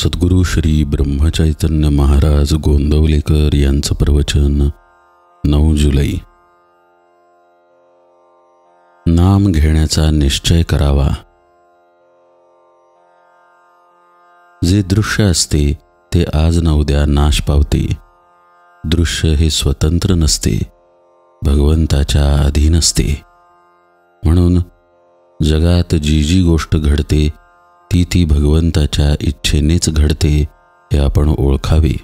सद्गुरु श्री ब्रह्मचैतन्य महाराज गोंदवलेकर यांचं प्रवचन 9 जुलै. नाम घेण्याचा निश्चय करावा. जे दृश्य असते ते आज न उद्या नाश पावते. दृश्य हे स्वतंत्र नसते, भगवंताच्या अधीन असते. म्हणून जगात जी जी गोष्ट घडते ती भगवंताच्या इच्छेनेच घडते हे आपण ओळखावे.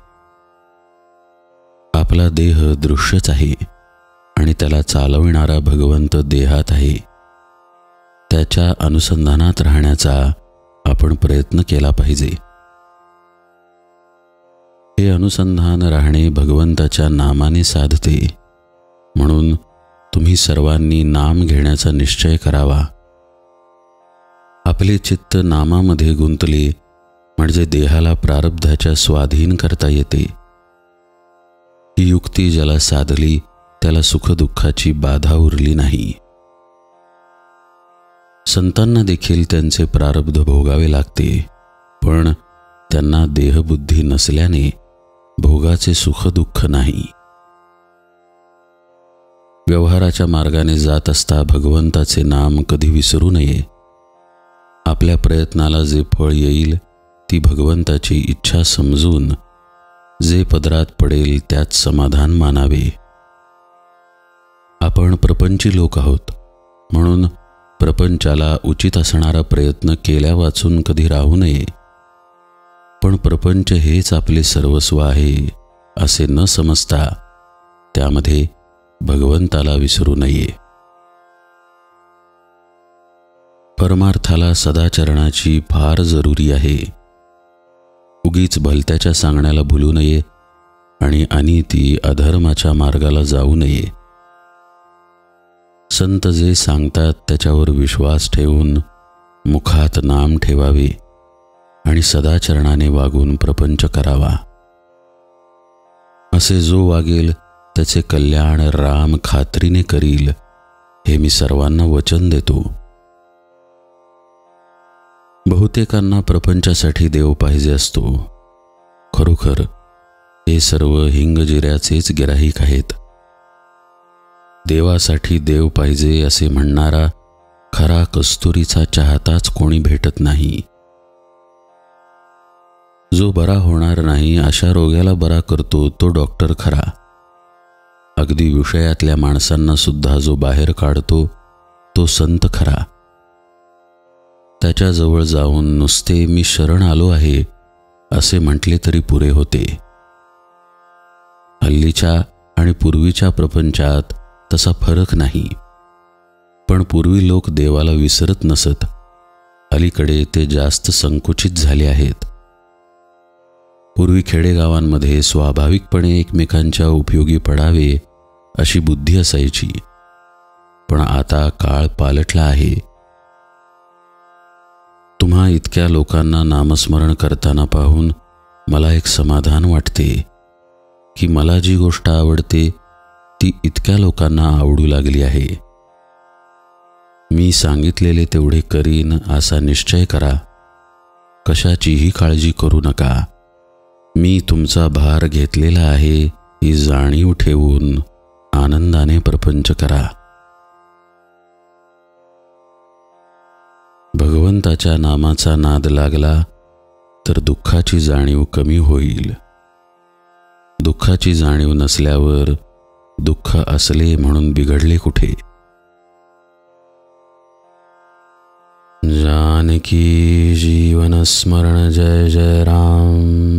आपला देह दृश्यच आहे आणि त्याला चालविणारा भगवंत देहात आहे. त्याच्या अनुसंधानात राहण्याचा आपण प्रयत्न केला पाहिजे. हे अनुसंधान राहणे भगवंताच्या नामाने साधते. म्हणून तुम्ही सर्वांनी नाम घेण्याचा निश्चय करावा. आपले चित्त नामामध्ये गुंतले म्हणजे देहाला प्रारब्धाच्या स्वाधीन करता येते. ही युक्ती ज्याला साधली त्याला सुखदुःखाची बाधा उरली नाही. संतांना देखील त्यांचे प्रारब्ध भोगावे लागते, पण त्यांना देहबुद्धी नसल्याने भोगाचे सुखदुःख नाही. व्यवहाराच्या मार्गाने जात असता भगवंताचे नाम कधी विसरू नये. आपल्या प्रयत्नाला जे फळ येईल ती भगवंताची इच्छा समजून जे पदरात पडेल त्यात समाधान मानावे. आपण प्रपंची लोक आहोत, म्हणून प्रपंचाला उचित असणारा प्रयत्न केल्या वाचून कधी राहू नये. पण प्रपंच हेच आपले सर्वस्व आहे असे न समजता त्यामध्ये भगवंताला विसरू नये. परमार्थाला सदाचरणाची फार जरुरी आहे. उगीच भलत्याच्या सांगण्याला भुलू नये आणि अनिती अधर्माच्या मार्गाला जाऊ नये. संत जे सांगतात त्याच्यावर विश्वास ठेवून मुखात नाम ठेवावे आणि सदाचरणाने वागून प्रपंच करावा. असे जो वागेल त्याचे कल्याण राम खात्रीने करील हे मी सर्वांना वचन देतो. बहुतेकांना प्रपंचासाठी देव पाहिजे असतो. खरोखर हे सर्व हिंगजिऱ्याचेच गिराहीक आहेत. देवासाठी देव पाहिजे असे म्हणणारा खरा कस्तुरीचा चाहताच कोणी भेटत नाही. जो बरा होणार नाही अशा रोग्याला बरा करतो तो डॉक्टर खरा. अगदी विषयातल्या माणसांना सुद्धा जो बाहेर काढतो तो संत खरा. त्याच्याजवळ जाऊन नुसते मी शरण आलो आहे असे म्हटले तरी पुरे होते. हल्लीच्या आणि पूर्वीच्या प्रपंचात तसा फरक नाही. पण पूर्वी लोक देवाला विसरत नसत. अलीकडे ते जास्त संकुचित झाले आहेत. पूर्वी खेडेगावांमध्ये स्वाभाविकपणे एकमेकांच्या उपयोगी पडावे अशी बुद्धी असायची. पण आता काळ पालटला आहे. तुम्हा इतक्या लोकांना नामस्मरण करताना पाहून मला एक समाधान वाटते की मला जी गोष्ट आवडते ती इतक्या लोकांना आवडू लागली आहे. मी सांगितलेले तेवढे करीन असा निश्चय करा. कशाचीही काळजी करू नका. मी तुमचा भार घेतलेला आहे ही जाणीव ठेवून आनंदाने प्रपंच करा. भगवंताच्या नामाचा नाद लागला तर दुःखाची जाणीव कमी होईल. दुःखाची जाणीव नसल्यावर दुःख असले म्हणून बिघडले कुठे. जानकी जीवन स्मरण जय जय राम.